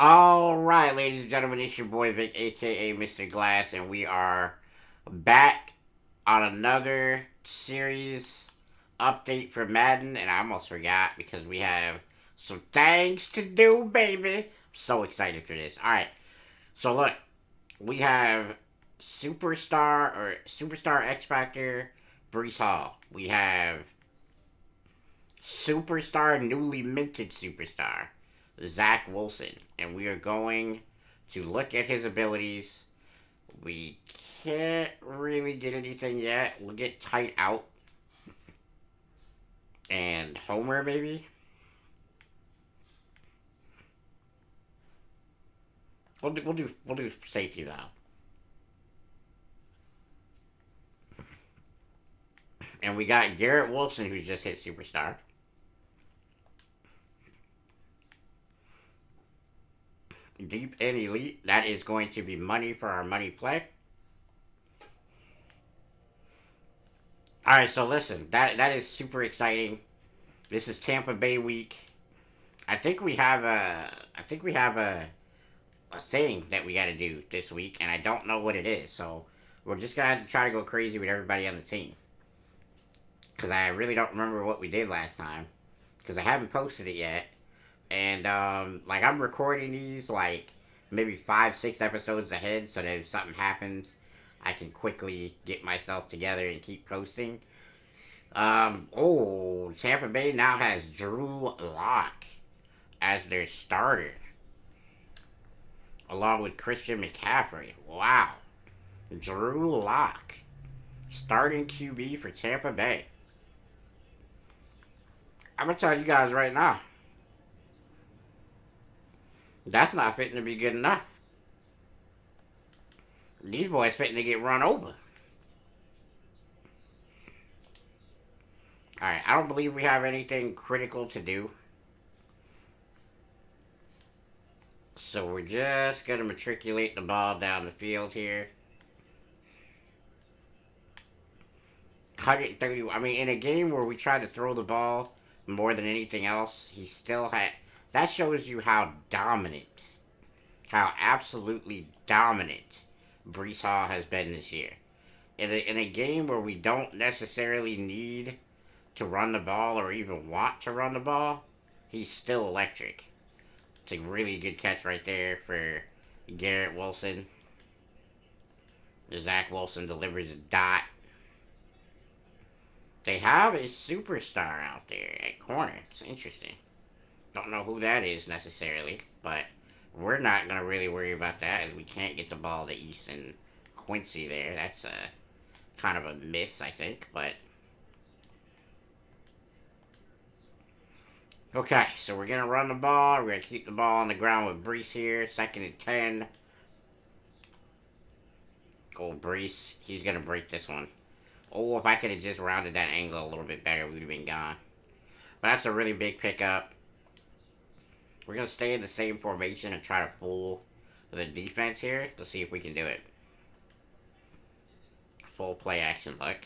Alright, ladies and gentlemen, it's your boy Vic, aka Mr. Glass, and we are back on another series update for Madden, and I almost forgot because we have some things to do, baby. I'm so excited for this. Alright, so look, we have Superstar X Factor Brees Hall. We have newly minted superstar, Zach Wilson. And we are going to look at his abilities. We can't really get anything yet. We'll get tight out and Homer maybe. We'll do safety though. And we got Garrett Wilson who just hit superstar. Deep and elite. That is going to be money for our money play. All right, so listen, that is super exciting. This is Tampa Bay week. I think we have a thing that we got to do this week, and I don't know what it is. So we're just gonna have to try to go crazy with everybody on the team because I really don't remember what we did last time because I haven't posted it yet. And like I'm recording these like maybe 5, 6 episodes ahead, so that if something happens, I can quickly get myself together and keep posting. Tampa Bay now has Drew Lock as their starter, along with Christian McCaffrey. Wow, Drew Lock, starting QB for Tampa Bay. I'm gonna tell you guys right now, that's not fitting to be good enough. These boys fitting to get run over. Alright, I don't believe we have anything critical to do. So we're just going to matriculate the ball down the field here. 130. I mean, in a game where we tried to throw the ball more than anything else, he still had. That shows you how dominant, how absolutely dominant Brees Hall has been this year. In a game where we don't necessarily need to run the ball or even want to run the ball, he's still electric. It's a really good catch right there for Garrett Wilson. Zach Wilson delivers a dot. They have a superstar out there at corner. It's interesting. Don't know who that is necessarily, but we're not going to really worry about that as we can't get the ball to Easton Quincy there. That's a kind of a miss, I think, but okay, so we're going to run the ball. We're going to keep the ball on the ground with Brees here. 2nd and 10. Oh, Brees. He's going to break this one. Oh, if I could have just rounded that angle a little bit better, we would have been gone. But that's a really big pickup. We're going to stay in the same formation and try to fool the defense here to see if we can do it. Full play action look.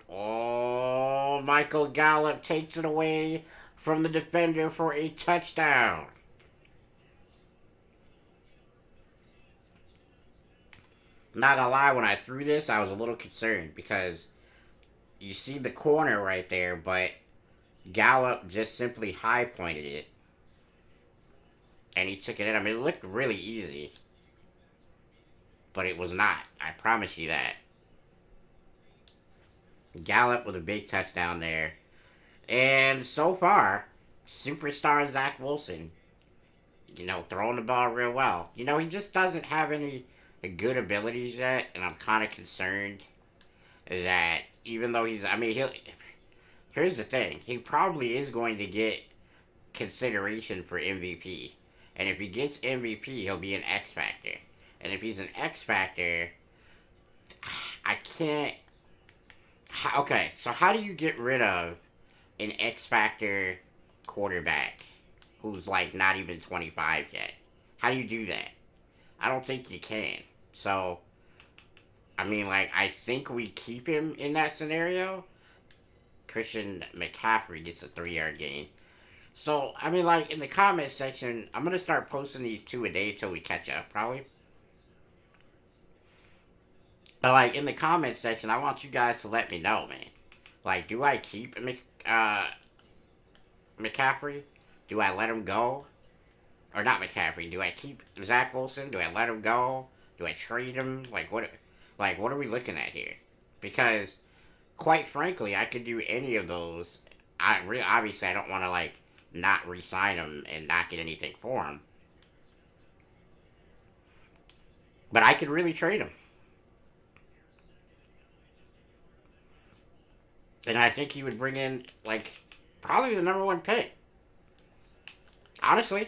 Oh, Michael Gallup takes it away from the defender for a touchdown. Not gonna lie, when I threw this, I was a little concerned because you see the corner right there, but Gallup just simply high pointed it and he took it in. I mean, it looked really easy, but it was not. I promise you that. Gallup with a big touchdown there. And so far, superstar Zach Wilson, throwing the ball real well. He just doesn't have any good abilities yet, and I'm kind of concerned that even though here's the thing, he probably is going to get consideration for MVP. And if he gets MVP, he'll be an X Factor. And if he's an X Factor, I can't. Okay, so how do you get rid of an X Factor quarterback who's like not even 25 yet? How do you do that? I don't think you can. So, I mean, like, I think we keep him in that scenario. Christian McCaffrey gets a 3-yard gain. So, I mean, like, in the comment section, I'm gonna start posting these two a day till we catch up, probably. But, like, in the comment section, I want you guys to let me know, man. Like, do I keep McCaffrey? Do I let him go? Or not McCaffrey? Do I keep Zach Wilson? Do I let him go? Do I trade him? Like, what are we looking at here? Because, quite frankly, I could do any of those. Obviously, I don't want to, like, not re-sign him and not get anything for him. But I could really trade him. And I think he would bring in, like, probably the number one pick. Honestly.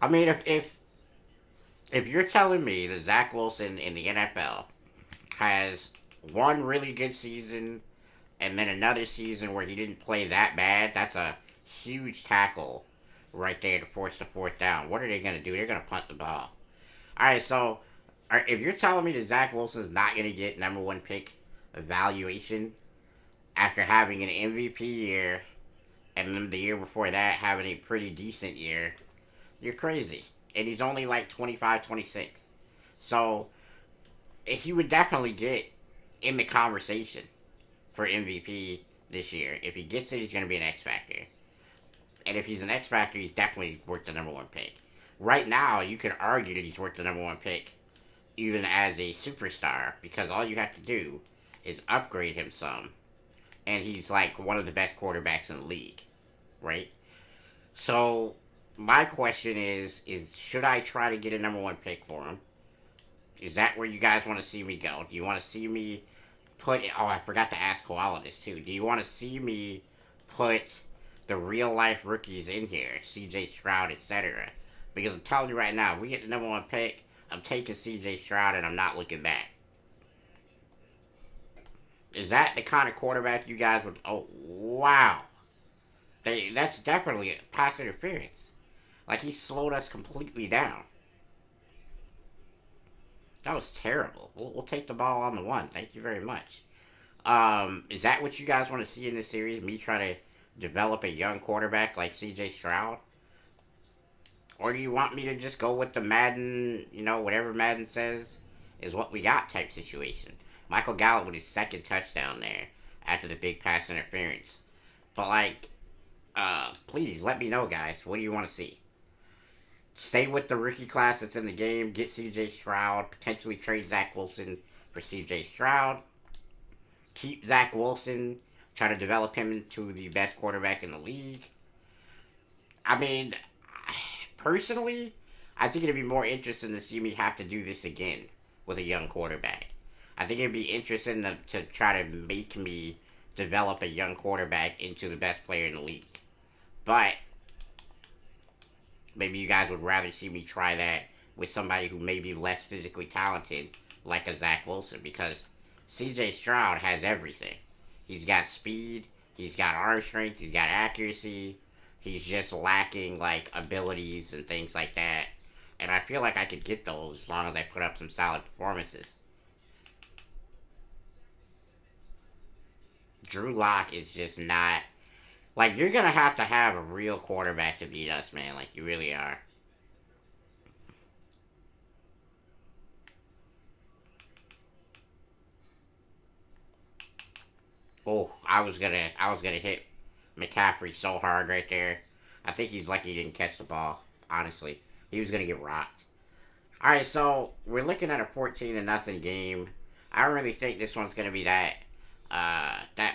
I mean, if you're telling me that Zach Wilson in the NFL has one really good season and then another season where he didn't play that bad, that's a huge tackle right there to force the fourth down. What are they going to do? They're going to punt the ball. All right, so if you're telling me that Zach Wilson's not going to get number one pick evaluation after having an MVP year and then the year before that having a pretty decent year, you're crazy. And he's only like 25, 26. So he would definitely get in the conversation for MVP this year. If he gets it, he's going to be an X Factor. And if he's an X Factor, he's definitely worth the number one pick. Right now, you could argue that he's worth the number one pick even as a superstar because all you have to do is upgrade him some. And he's like one of the best quarterbacks in the league, right? So my question is should I try to get a number one pick for him? Is that where you guys want to see me go? Do you want to see me put? Oh, I forgot to ask Koala this too. Do you want to see me put the real life rookies in here, C.J. Stroud, etc.? Because I'm telling you right now, if we get the number one pick, I'm taking C.J. Stroud and I'm not looking back. Is that the kind of quarterback you guys would? Oh, wow. That's definitely a pass interference. Like he slowed us completely down. That was terrible. We'll take the ball on the one. Thank you very much. Is that what you guys want to see in this series? Me try to develop a young quarterback like C.J. Stroud? Or do you want me to just go with the Madden, whatever Madden says is what we got type situation? Michael Gallup with his second touchdown there after the big pass interference. But, like, please let me know, guys. What do you want to see? Stay with the rookie class that's in the game. Get C.J. Stroud. Potentially trade Zach Wilson for C.J. Stroud. Keep Zach Wilson. Try to develop him into the best quarterback in the league. I mean, personally, I think it'd be more interesting to see me have to do this again with a young quarterback. I think it'd be interesting to try to make me develop a young quarterback into the best player in the league. But maybe you guys would rather see me try that with somebody who may be less physically talented, like a Zach Wilson, because CJ Stroud has everything. He's got speed, he's got arm strength, he's got accuracy, he's just lacking, like, abilities and things like that. And I feel like I could get those as long as I put up some solid performances. Drew Lock is just not. Like, you're going to have a real quarterback to beat us, man. Like, you really are. Oh, I was gonna hit McCaffrey so hard right there. I think he's lucky he didn't catch the ball. Honestly, he was gonna get rocked. All right, so we're looking at a 14 to nothing game. I don't really think this one's gonna be that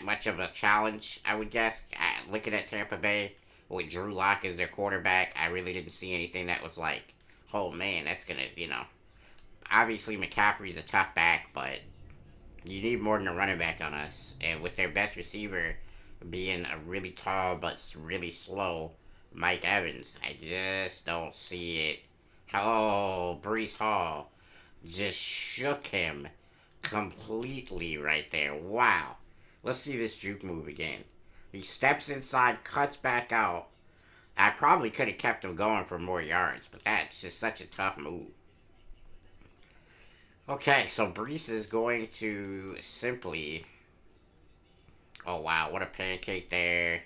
much of a challenge. I would guess. Looking at Tampa Bay with Drew Lock as their quarterback, I really didn't see anything that was like, oh man, that's gonna. Obviously McCaffrey's a tough back, but you need more than a running back on us. And with their best receiver being a really tall but really slow Mike Evans, I just don't see it. Oh, Brees Hall just shook him completely right there. Wow. Let's see this juke move again. He steps inside, cuts back out. I probably could have kept him going for more yards, but that's just such a tough move. Okay, so Brees is going to simply Oh, wow. What a pancake there.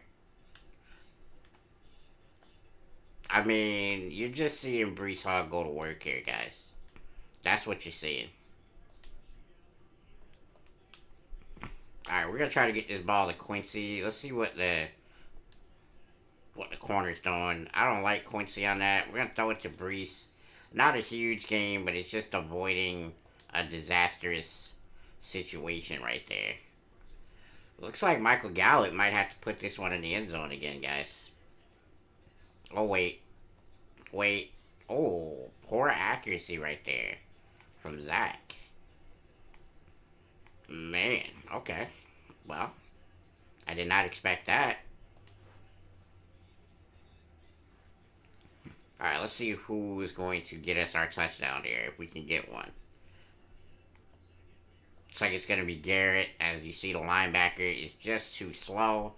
I mean, you're just seeing Brees Hall go to work here, guys. That's what you're seeing. Alright, we're going to try to get this ball to Quincy. Let's see what the corner's doing. I don't like Quincy on that. We're going to throw it to Brees. Not a huge game, but it's just avoiding a disastrous situation right there. Looks like Michael Gallup might have to put this one in the end zone again, guys. Oh, wait. Wait. Oh, poor accuracy right there from Zach. Man, okay. Well, I did not expect that. Alright, let's see who is going to get us our touchdown here, if we can get one. Looks like it's going to be Garrett. As you see, the linebacker is just too slow.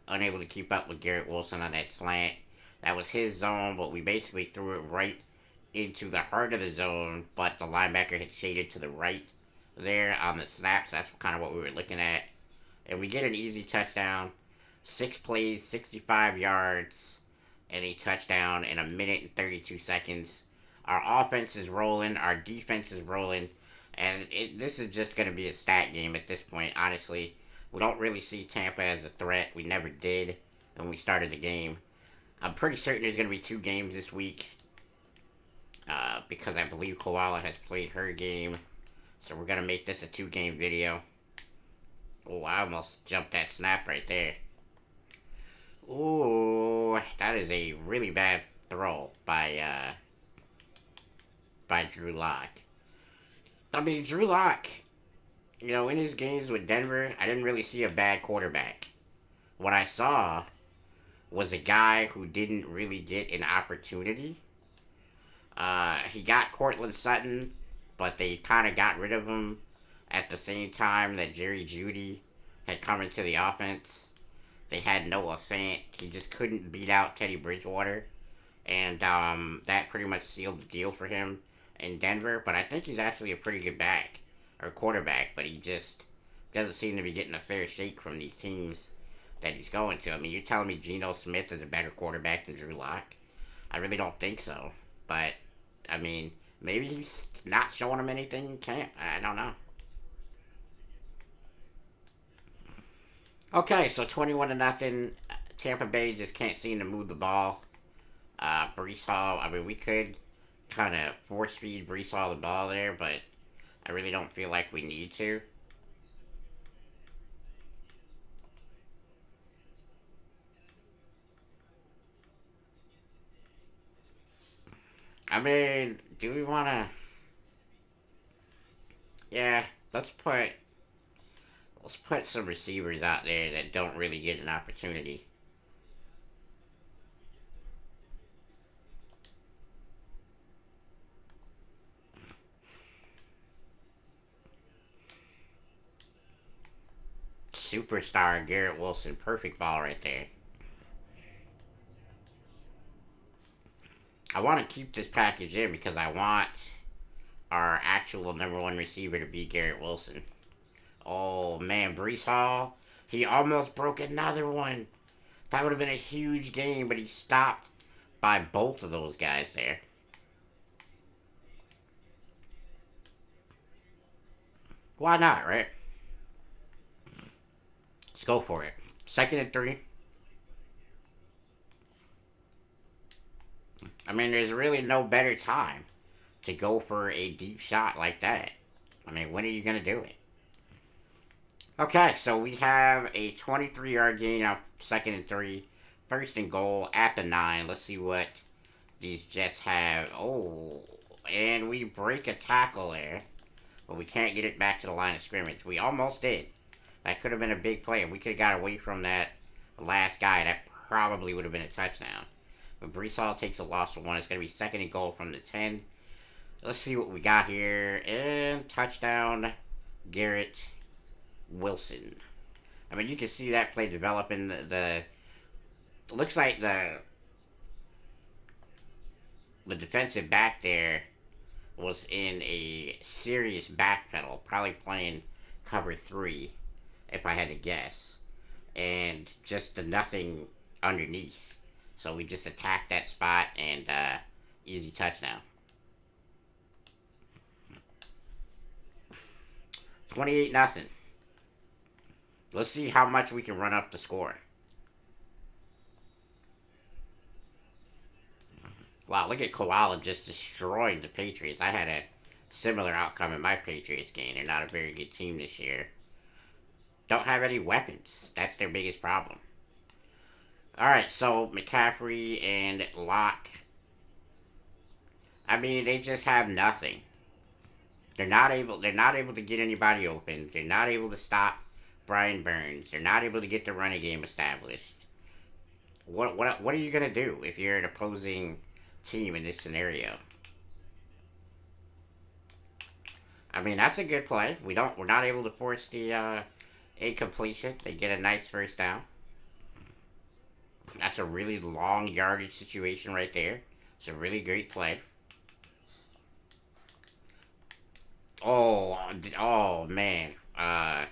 Unable to keep up with Garrett Wilson on that slant. That was his zone, but we basically threw it right into the heart of the zone, but the linebacker had shaded to the right there on the snaps. That's kind of what we were looking at. And we get an easy touchdown. 6 plays, 65 yards, and a touchdown in a minute and 32 seconds. Our offense is rolling. Our defense is rolling. And this is just going to be a stat game at this point, honestly. We don't really see Tampa as a threat. We never did when we started the game. I'm pretty certain there's going to be 2 games this week. Because I believe Koala has played her game. So we're going to make this a 2-game video. Oh, I almost jumped that snap right there. Ooh, that is a really bad throw by Drew Lock. I mean, Drew Lock, in his games with Denver, I didn't really see a bad quarterback. What I saw was a guy who didn't really get an opportunity. He got Cortland Sutton, but they kind of got rid of him at the same time that Jerry Jeudy had come into the offense. They had Noah Fant. He just couldn't beat out Teddy Bridgewater. And that pretty much sealed the deal for him in Denver. But I think he's actually a pretty good quarterback. But he just doesn't seem to be getting a fair shake from these teams that he's going to. I mean, you're telling me Geno Smith is a better quarterback than Drew Lock? I really don't think so. But, I mean, maybe he's not showing him anything in camp. I don't know. Okay, so 21 to nothing. Tampa Bay just can't seem to move the ball. Brees Hall, I mean, we could kind of force feed Brees Hall the ball there, but I really don't feel like we need to. I mean, do we want to? Yeah, let's put some receivers out there that don't really get an opportunity. Superstar Garrett Wilson, perfect ball right there. I want to keep this package in because I want our actual number 1 receiver to be Garrett Wilson. Oh man, Brees Hall, he almost broke another one. That would have been a huge game, but he stopped by both of those guys there. Why not, right? Let's go for it. 2nd and 3. I mean, there's really no better time to go for a deep shot like that. I mean, when are you going to do it? Okay, so we have a 23-yard gain on 2nd and 3. 1st and goal at the 9. Let's see what these Jets have. Oh, and we break a tackle there. But we can't get it back to the line of scrimmage. We almost did. That could have been a big play. If we could have got away from that last guy, that probably would have been a touchdown. But Brees Hall takes a loss of 1. It's going to be 2nd and goal from the 10. Let's see what we got here. And touchdown, Garrett Wilson. I mean, you can see that play developing. The looks like the defensive back there was in a serious backpedal, probably playing cover 3, if I had to guess. and just the nothing underneath. So we just attacked that spot and easy touchdown. 28 nothing. Let's see how much we can run up the score. Wow, look at Koala just destroying the Patriots. I had a similar outcome in my Patriots game. They're not a very good team this year. Don't have any weapons. That's their biggest problem. Alright, so McCaffrey and Locke. I mean, they just have nothing. They're not able to get anybody open. They're not able to stop Brian Burns. They're not able to get the running game established. What are you gonna do if you're an opposing team in this scenario? I mean, that's a good play. We're not able to force the incompletion. They get a nice first down. That's a really long yardage situation right there. It's a really great play. Oh, oh man. Our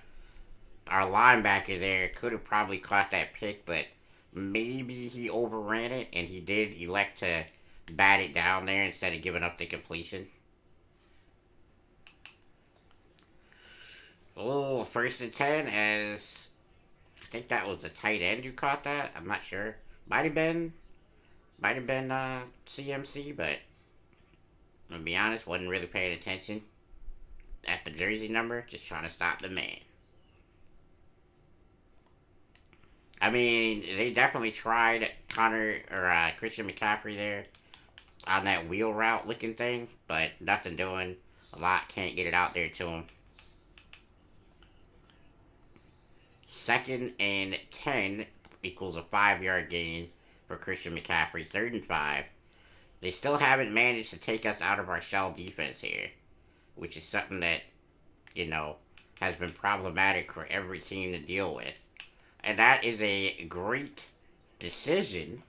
linebacker there could have probably caught that pick, but maybe he overran it and he did elect to bat it down there instead of giving up the completion. Oh, first and 10 as I think that was the tight end who caught that. I'm not sure. Might have been CMC, but to be honest, wasn't really paying attention at the jersey number, just trying to stop the man. I mean, they definitely tried Connor or Christian McCaffrey there on that wheel route looking thing, but nothing doing. A lot can't get it out there to him. Second and 10 equals a 5-yard gain for Christian McCaffrey. Third and 5. They still haven't managed to take us out of our shell defense here, which is something that, you know, has been problematic for every team to deal with. And that is a great decision,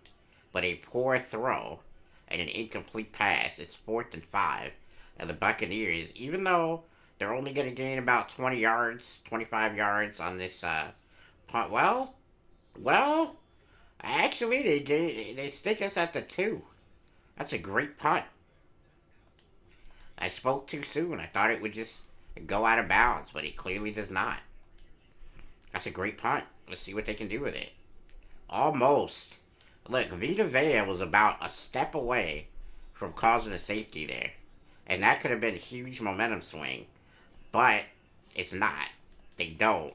but a poor throw and an incomplete pass. It's 4th and 5. And the Buccaneers, even though they're only going to gain about 20 yards, 25 yards on this punt, well, actually, they stick us at the 2. That's a great punt. I spoke too soon. I thought it would just go out of bounds, but it clearly does not. That's a great punt. Let's see what they can do with it. Almost. Look, Vita Vea was about a step away from causing a safety there. And that could have been a huge momentum swing. But it's not. They don't.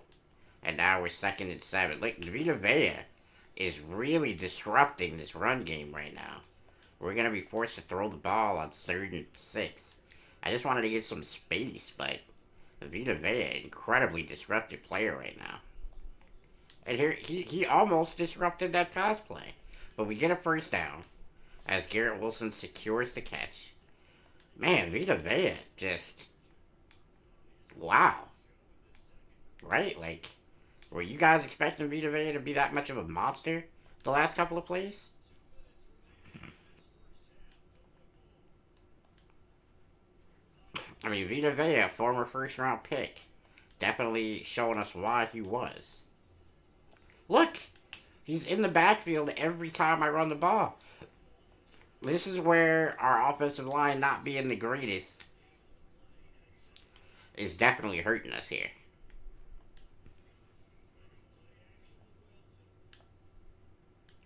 And now we're 2nd and 7. Look, Vita Vea is really disrupting this run game right now. We're going to be forced to throw the ball on 3rd and 6. I just wanted to get some space, but Vita Vea, incredibly disruptive player right now. And here, he almost disrupted that pass play. But we get a first down as Garrett Wilson secures the catch. Man, Vita Vea just... Wow. Right? Like, were you guys expecting Vita Vea to be that much of a monster the last couple of plays? I mean, Vita Vea, former first-round pick, definitely showing us why he was. Look! He's in the backfield every time I run the ball. This is where our offensive line not being the greatest is definitely hurting us here.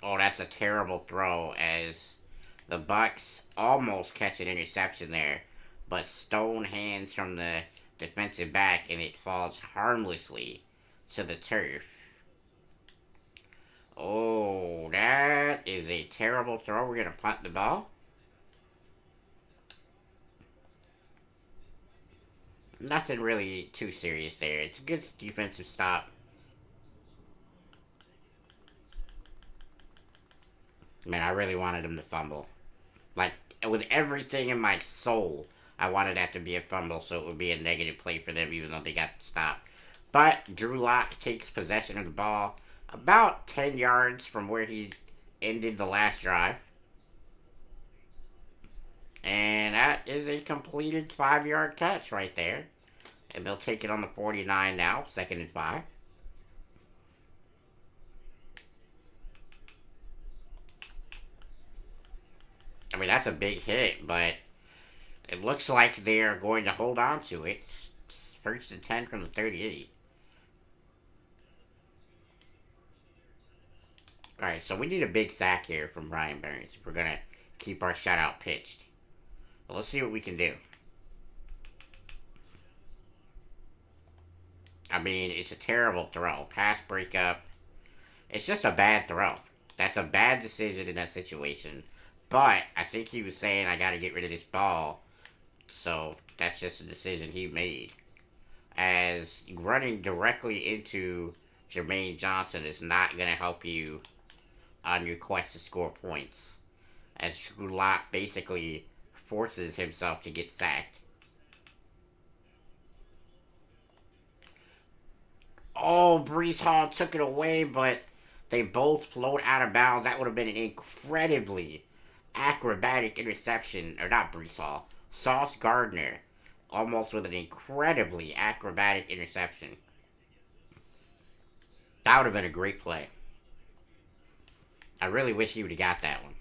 Oh, that's a terrible throw as the Bucks almost catch an interception there, but stone hands from the defensive back and it falls harmlessly to the turf. Oh, that is a terrible throw. We're going to punt the ball. Nothing really too serious there. It's a good defensive stop. Man, I really wanted him to fumble. Like, with everything in my soul, I wanted that to be a fumble so it would be a negative play for them even though they got stopped. But Drew Lock takes possession of the ball about 10 yards from where he ended the last drive. And that is a completed 5-yard catch right there. And they'll take it on the 49 now, 2nd and 5. I mean, that's a big hit, but it looks like they are going to hold on to it. It's first and 10 from the 38. Alright, so we need a big sack here from Brian Burns if we're going to keep our shutout pitched. But let's see what we can do. I mean, it's a terrible throw. Pass breakup. It's just a bad throw. That's a bad decision in that situation. But I think he was saying, I got to get rid of this ball. So that's just a decision he made. As running directly into Jermaine Johnson is not going to help you on your quest to score points. As Drew Lock basically forces himself to get sacked. Oh, Brees Hall took it away, but they both float out of bounds. That would have been an incredibly acrobatic interception. Or not Brees Hall. Sauce Gardner. Almost with an incredibly acrobatic interception. That would have been a great play. I really wish he would have got that one.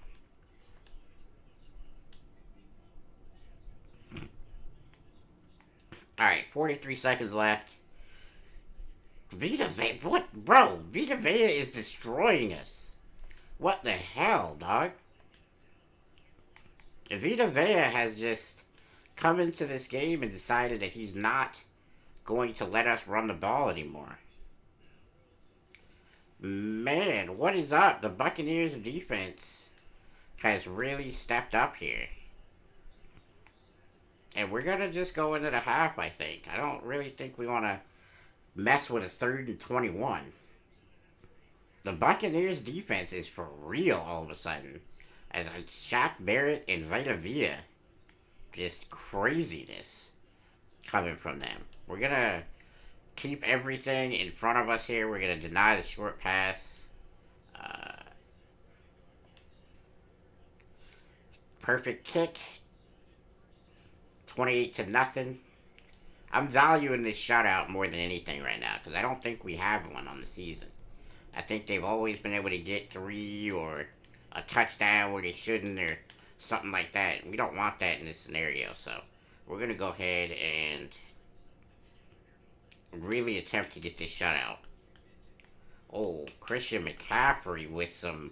Alright, 43 seconds left. Vita Vea, what, bro? Vita Vea is destroying us. What the hell, dog? Vita Vea has just come into this game and decided that he's not going to let us run the ball anymore. Man, what is up? The Buccaneers defense has really stepped up here. And we're going to just go into the half, I think. I don't really think we want to mess with a 3rd and 21. The Buccaneers defense is for real all of a sudden. As Shaq Barrett and Vita Vea. Just craziness coming from them. We're going to keep everything in front of us here. We're going to deny the short pass. Perfect kick. 28 to nothing. I'm valuing this shutout more than anything right now because I don't think we have one on the season. I think they've always been able to get 3 or a touchdown where they shouldn't or something like that. We don't want that in this scenario, so we're going to go ahead and really attempt to get this shutout. Oh, Christian McCaffrey with some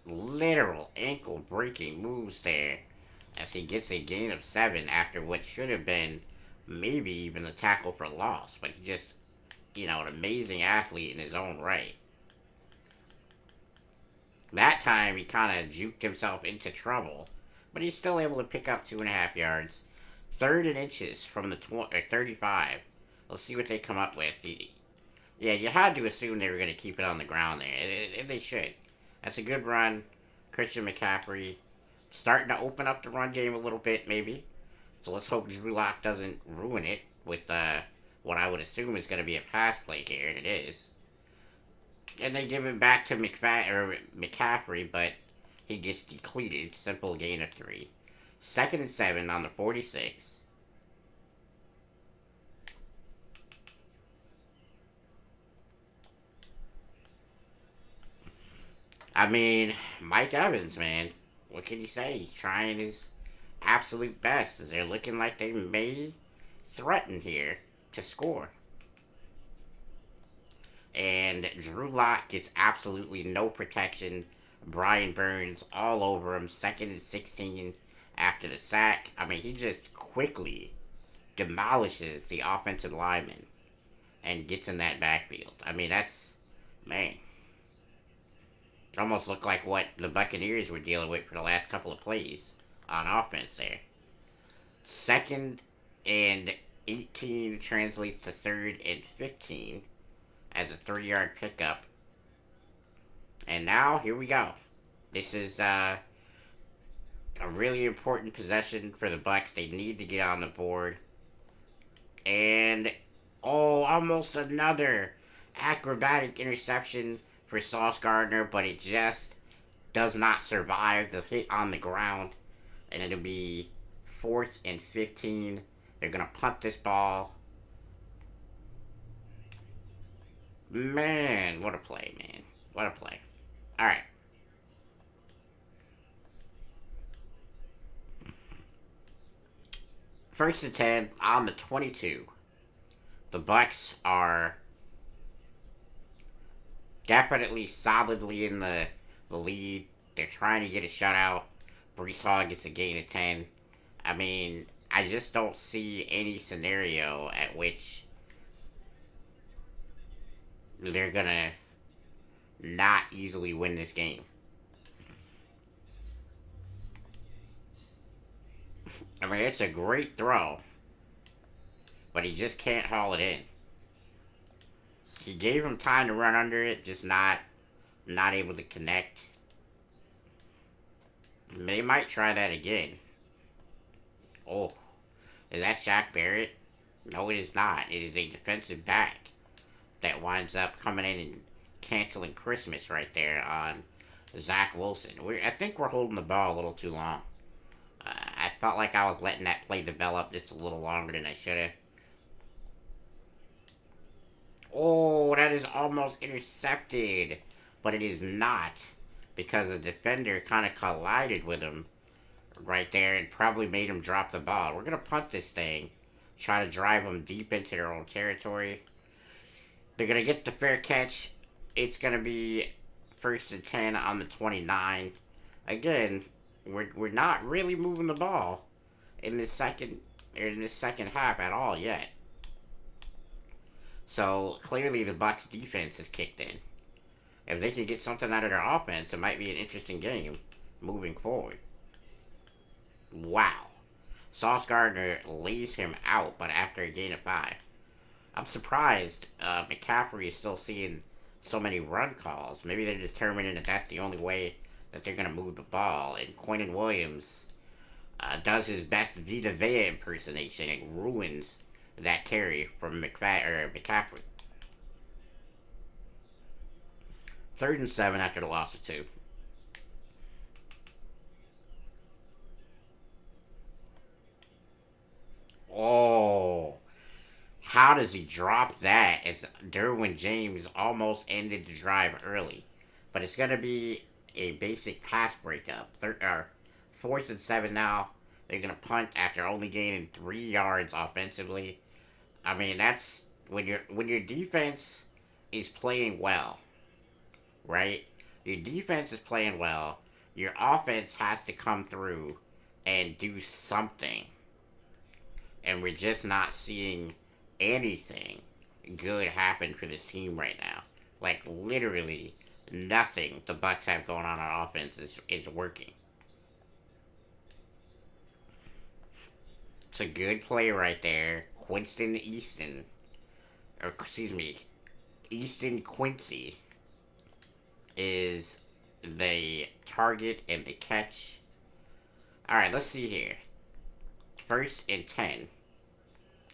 literal ankle-breaking moves there as he gets a gain of 7 after what should have been maybe even a tackle for loss. But he just, an amazing athlete in his own right. That time he kind of juked himself into trouble, but he's still able to pick up 2.5 yards. 3rd and inches from the 35. Let's see what they come up with. Yeah, you had to assume they were going to keep it on the ground there, and they should. That's a good run. Christian McCaffrey starting to open up the run game a little bit, maybe. So let's hope Drew Lock doesn't ruin it with what I would assume is going to be a pass play here, and it is. And they give it back to McCaffrey, but he gets depleted. Simple gain of 3. 2nd and 7 on the 46. I mean, Mike Evans, man. What can you say? He's trying his absolute best as they're looking like they may threaten here to score. And Drew Lock gets absolutely no protection. Brian Burns all over him. 2nd and 16 after the sack. I mean, he just quickly demolishes the offensive lineman and gets in that backfield. I mean, that's, man. It almost looked like what the Buccaneers were dealing with for the last couple of plays on offense there. 2nd and 18 translates to 3rd and 15 as a 3-yard pickup. And now, here we go. This is a really important possession for the Bucs. They need to get on the board. And, almost another acrobatic interception for Sauce Gardner, but it just does not survive the hit on the ground. And it'll be 4th and 15. They're going to punt this ball. Man, what a play, man. What a play. Alright. First and 10 on the 22. The Bucks are definitely solidly in the lead. They're trying to get a shutout. Brees Hall gets a gain of 10. I mean, I just don't see any scenario at which they're gonna not easily win this game. I mean, it's a great throw, but he just can't haul it in. He gave him time to run under it, just not able to connect. They might try that again. Oh, is that Shaq Barrett? No, it is not. It is a defensive back that winds up coming in and canceling Christmas right there on Zach Wilson. I think we're holding the ball a little too long. I felt like I was letting that play develop just a little longer than I should have. Oh, that is almost intercepted, but it is not because the defender kind of collided with him right there and probably made him drop the ball. We're going to punt this thing, try to drive them deep into their own territory. They're going to get the fair catch. It's going to be first and 10 on the 29. Again, we're not really moving the ball in this second half at all yet. So clearly the Bucks defense is kicked in. If they can get something out of their offense, it might be an interesting game moving forward. Wow. Sauce Gardner lays him out, but after a gain of 5. I'm surprised McCaffrey is still seeing so many run calls. Maybe they're determining that that's the only way that they're going to move the ball. And Quentin Williams does his best Vita Vea impersonation and ruins that carry from McCaffrey. 3rd and 7 after the loss of 2. Oh, how does he drop that as Derwin James almost ended the drive early? But it's going to be a basic pass breakup. 4th and 7 now. They're going to punt after only gaining 3 yards offensively. I mean, that's when your defense is playing well, right? Your defense is playing well. Your offense has to come through and do something. And we're just not seeing anything good happen for this team right now. Like literally nothing the Bucks have going on offense is working. It's a good play right there. Quinston Easton, or excuse me, Easton Quincy is the target and the catch. All right, let's see here. 1st and 10,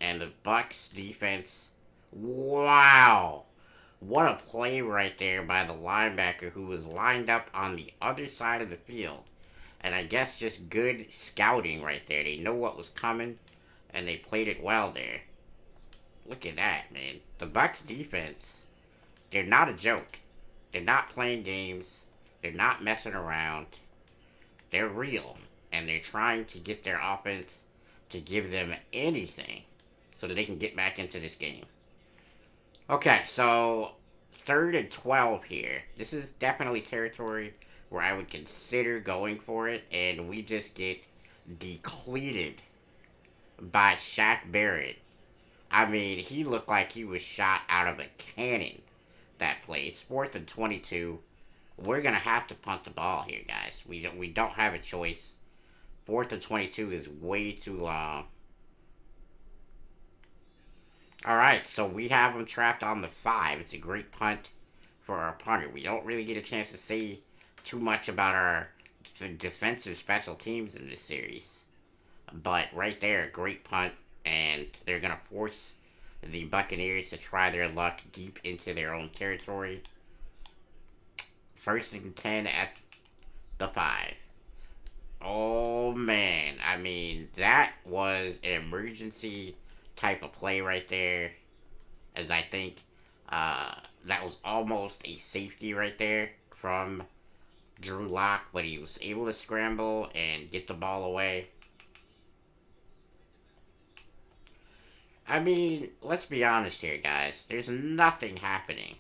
and the Bucks defense. Wow, what a play right there by the linebacker who was lined up on the other side of the field. And I guess just good scouting right there. They know what was coming, and they played it well there. Look at that, man. The Bucks defense, they're not a joke. They're not playing games. They're not messing around. They're real, and they're trying to get their offense to give them anything so that they can get back into this game. Okay, so 3rd and 12 here. This is definitely territory where I would consider going for it, and we just get depleted by Shaq Barrett. I mean, he looked like he was shot out of a cannon that play. It's 4th and 22. We're gonna have to punt the ball here, guys. We don't have a choice. 4th and 22 is way too long. All right, so we have him trapped on the 5. It's a great punt for our punter. We don't really get a chance to see too much about our defensive special teams in this series. But right there, great punt, and they're going to force the Buccaneers to try their luck deep into their own territory. 1st and 10 at the 5. Oh, man. I mean, that was an emergency type of play right there. As I think that was almost a safety right there from Drew Lock, but he was able to scramble and get the ball away. I mean, let's be honest here, guys. There's nothing happening.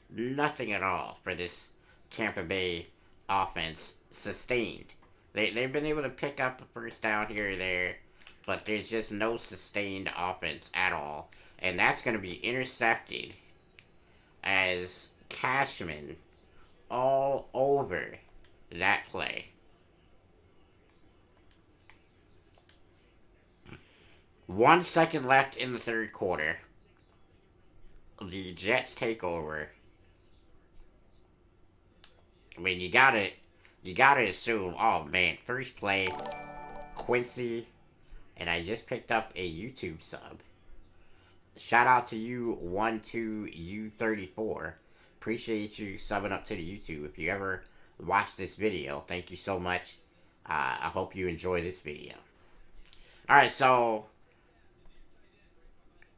Nothing at all for this Tampa Bay offense sustained. They've been able to pick up a first down here or there, but there's just no sustained offense at all. And that's going to be intercepted as Cashman all over that play. 1 second left in the third quarter. The Jets take over. I mean, you gotta assume. Oh man, first play, Quincy, and I just picked up a YouTube sub. Shout out to you, 12U34. Appreciate you subbing up to the YouTube. If you ever watch this video, thank you so much. I hope you enjoy this video. All right, so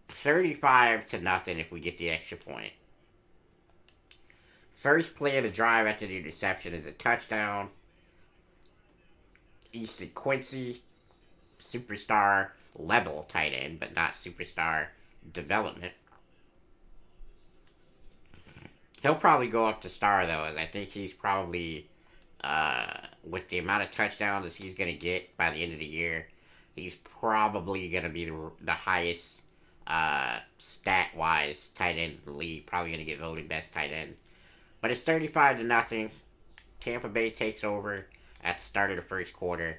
35 to nothing if we get the extra point. First play of the drive after the interception is a touchdown. Easton Quincy, superstar level tight end, but not superstar development. He'll probably go up to star though, as I think he's probably, with the amount of touchdowns that he's going to get by the end of the year, he's probably going to be the highest stat-wise tight end in the league. Probably going to get voted best tight end. But it's 35 to nothing. Tampa Bay takes over at the start of the first quarter.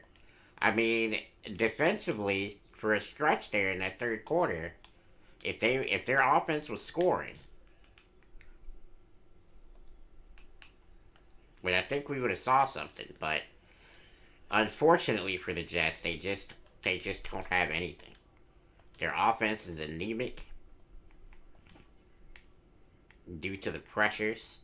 I mean, defensively, for a stretch there in that third quarter, if their offense was scoring, well, I think we would have saw something. But unfortunately for the Jets, they just don't have anything. Their offense is anemic due to the pressures.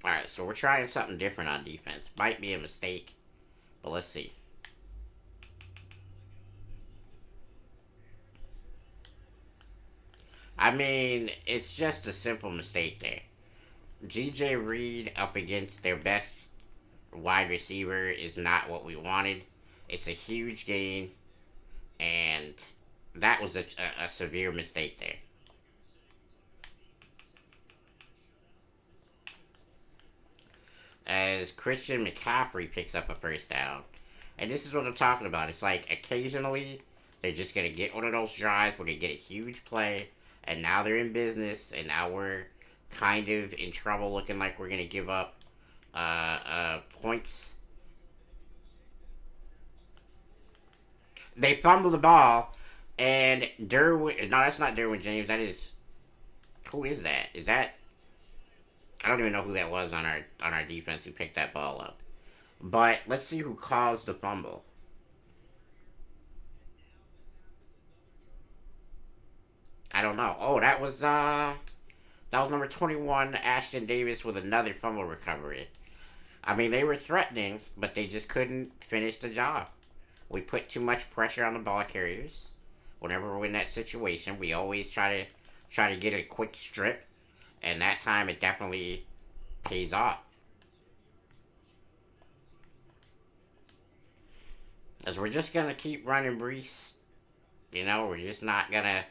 Alright, so we're trying something different on defense. Might be a mistake, but let's see. I mean, it's just a simple mistake there. GJ Reed up against their best wide receiver is not what we wanted. It's a huge gain, and that was a severe mistake there. As Christian McCaffrey picks up a first down. And this is what I'm talking about. It's like occasionally they're just going to get one of those drives where they get a huge play, and now they're in business, and now we're kind of in trouble looking like we're going to give up points. They fumble the ball, and Derwin. No, that's not Derwin James. That is. Who is that? Is that. I don't even know who that was on our defense who picked that ball up. But let's see who caused the fumble. I don't know. Oh, that was number 21, Ashton Davis, with another fumble recovery. I mean, they were threatening, but they just couldn't finish the job. We put too much pressure on the ball carriers. Whenever we're in that situation, we always try to get a quick strip, and that time it definitely pays off. As we're just gonna keep running Brees, we're just not gonna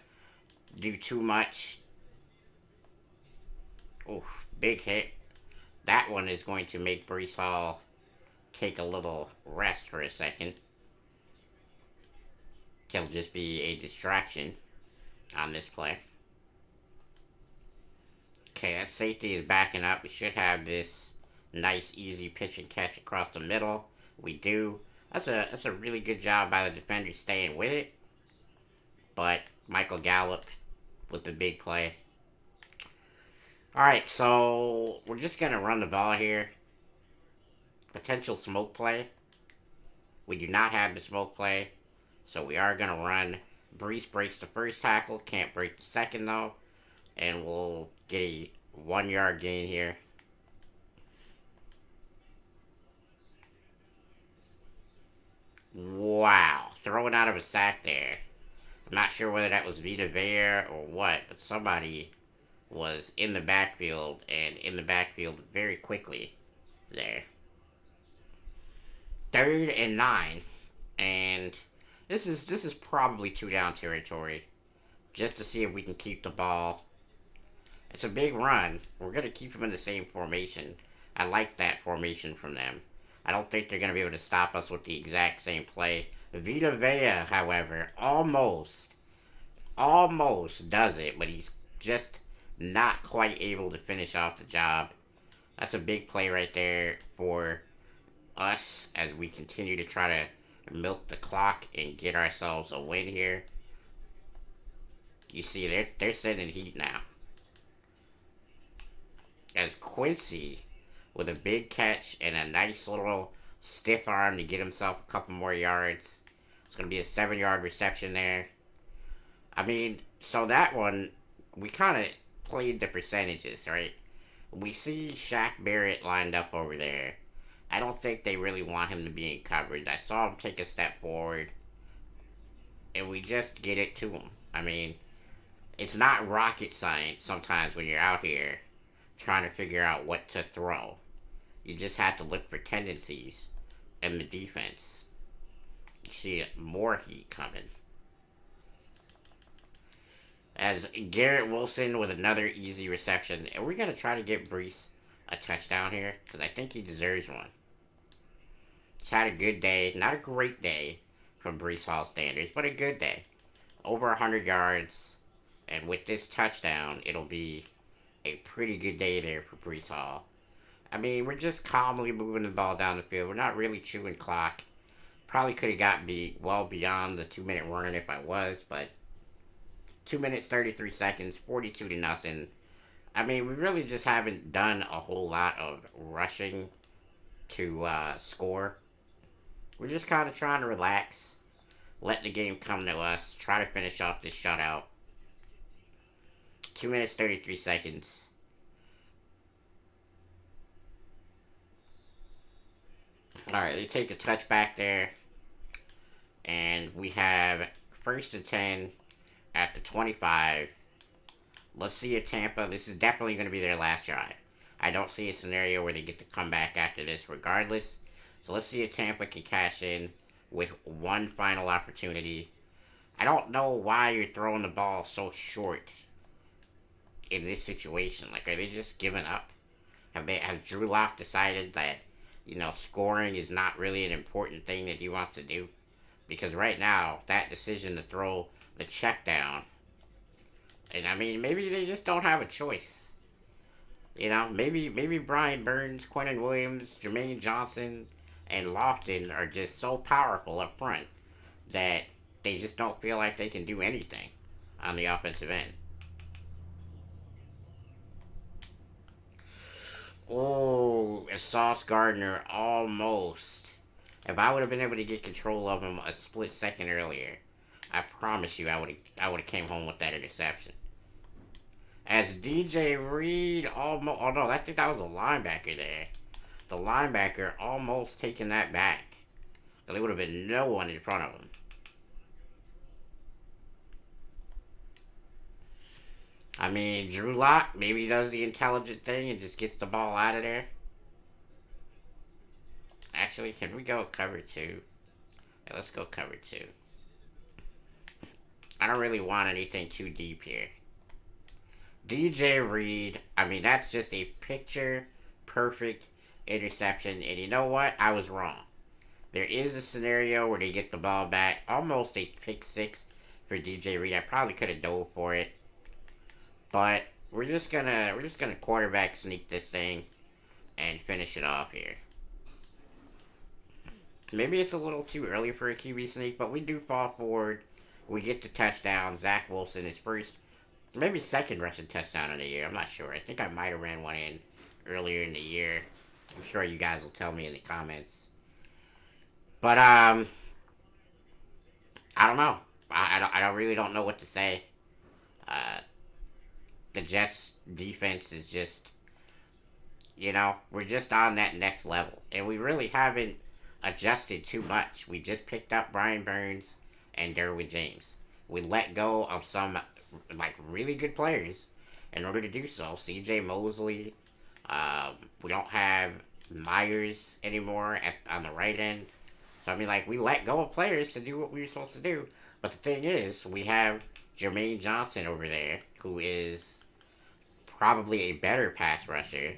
do too much. Ooh, big hit. That one is going to make Brees Hall take a little rest for a second. He'll just be a distraction on this play. Okay, that safety is backing up. We should have this nice, easy pitch and catch across the middle. We do. That's a really good job by the defender staying with it. But Michael Gallup with the big play. Alright, so we're just going to run the ball here. Potential smoke play. We do not have the smoke play, so we are going to run. Brees breaks the first tackle, can't break the second though, and we'll get a 1 yard gain here. Wow, throwing out of a sack there. I'm not sure whether that was Vita Vea or what, but somebody was in the backfield, and in the backfield very quickly there. 3rd and 9, and this is probably 2 down territory, just to see if we can keep the ball. It's a big run. We're gonna keep them in the same formation. I like that formation from them. I don't think they're gonna be able to stop us with the exact same play. Vita Vea, however, almost does it, but he's just not quite able to finish off the job. That's a big play right there for us as we continue to try to milk the clock and get ourselves a win here. You see, they're sending heat now. As Quincy, with a big catch and a nice little stiff arm to get himself a couple more yards. It's going to be a 7-yard reception there. I mean, so that one, we kind of played the percentages, right? We see Shaq Barrett lined up over there. I don't think they really want him to be in coverage. I saw him take a step forward, and we just get it to him. I mean, it's not rocket science sometimes when you're out here trying to figure out what to throw. You just have to look for tendencies in the defense. You see more heat coming. As Garrett Wilson with another easy reception. And we're going to try to get Brees a touchdown here, because I think he deserves one. He's had a good day. Not a great day from Brees Hall standards, but a good day. Over 100 yards. And with this touchdown, it'll be a pretty good day there for Brees Hall. I mean, we're just calmly moving the ball down the field. We're not really chewing clock. Probably could have got me well beyond the 2-minute run if I was, but 2 minutes, 33 seconds, 42 to nothing. I mean, we really just haven't done a whole lot of rushing to score. We're just kind of trying to relax, let the game come to us, try to finish off this shutout. 2 minutes, 33 seconds. Alright, they take a touch back there. And we have 1st and 10 at the 25. Let's see if Tampa, this is definitely going to be their last drive. I don't see a scenario where they get to come back after this regardless. So let's see if Tampa can cash in with one final opportunity. I don't know why you're throwing the ball so short in this situation. Like, are they just giving up? Has Drew Lock decided that, scoring is not really an important thing that he wants to do? Because right now, that decision to throw the check down, and I mean, maybe they just don't have a choice. Maybe Brian Burns, Quentin Williams, Jermaine Johnson, and Lofton are just so powerful up front that they just don't feel like they can do anything on the offensive end. Oh, Sauce Gardner almost. If I would have been able to get control of him a split second earlier, I promise you I would have came home with that interception. As DJ Reed almost, oh no, I think that was a linebacker there. The linebacker almost taking that back. So there would have been no one in front of him. I mean, Drew Lock maybe does the intelligent thing and just gets the ball out of there. Actually, can we go cover 2? Yeah, let's go cover 2. I don't really want anything too deep here. DJ Reed, I mean, that's just a picture perfect interception. And you know what? I was wrong. There is a scenario where they get the ball back. Almost a pick 6 for DJ Reed. I probably could have dove for it. But we're just gonna quarterback sneak this thing and finish it off here. Maybe it's a little too early for a QB sneak, but we do fall forward. We get the touchdown. Zach Wilson, his first, maybe second rushing touchdown of the year. I'm not sure. I think I might have ran one in earlier in the year. I'm sure you guys will tell me in the comments. But I don't know. I really don't know what to say. The Jets defense is just, we're just on that next level. And we really haven't adjusted too much. We just picked up Brian Burns and Derwin James. We let go of some, really good players in order to do so. CJ Mosley. We don't have Myers anymore on the right end. So I mean, like we let go of players to do what we were supposed to do. But the thing is, we have Jermaine Johnson over there, who is probably a better pass rusher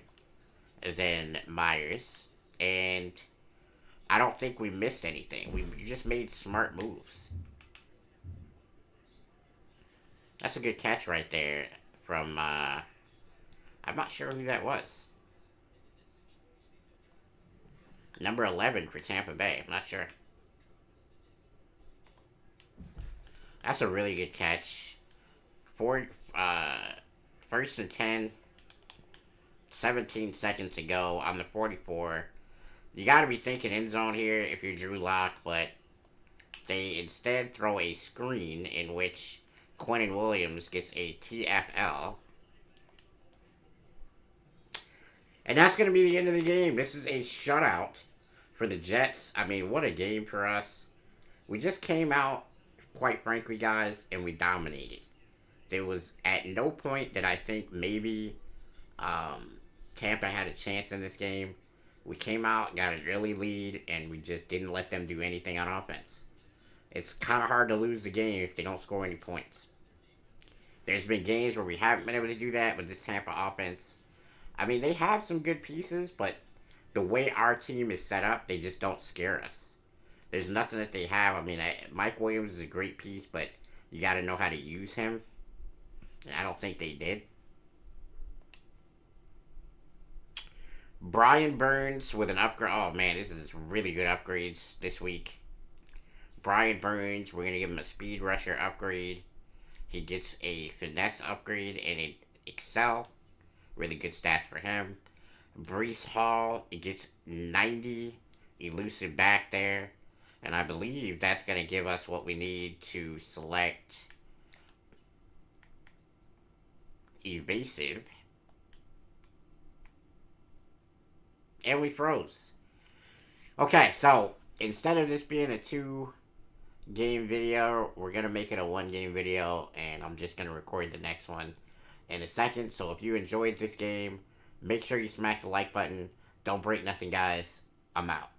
than Myers, and I don't think we missed anything. We just made smart moves. That's a good catch right there from. I'm not sure who that was. Number 11 for Tampa Bay. I'm not sure. That's a really good catch. Four, first and 10, 17 seconds to go on the 44. You got to be thinking end zone here if you're Drew Lock, but they instead throw a screen in which Quentin Williams gets a TFL. And that's going to be the end of the game. This is a shutout for the Jets. I mean, what a game for us. We just came out, quite frankly, guys, and we dominated. There was at no point that I think maybe Tampa had a chance in this game. We came out, got an early lead, and we just didn't let them do anything on offense. It's kind of hard to lose the game if they don't score any points. There's been games where we haven't been able to do that with this Tampa offense. I mean, they have some good pieces, but the way our team is set up, they just don't scare us. There's nothing that they have. I mean, Mike Williams is a great piece, but you got to know how to use him. And I don't think they did. Brian Burns with an upgrade. Oh man, this is really good upgrades this week. Brian Burns, we're gonna give him a speed rusher upgrade. He gets a finesse upgrade and an excel. Really good stats for him. Brees Hall, he gets 90 elusive back there. And I believe that's going to give us what we need to select evasive. And we froze. Okay, so instead of this being a 2-game video, we're going to make it a 1-game video. And I'm just going to record the next one in a second. So if you enjoyed this game, make sure you smack the like button. Don't break nothing, guys. I'm out.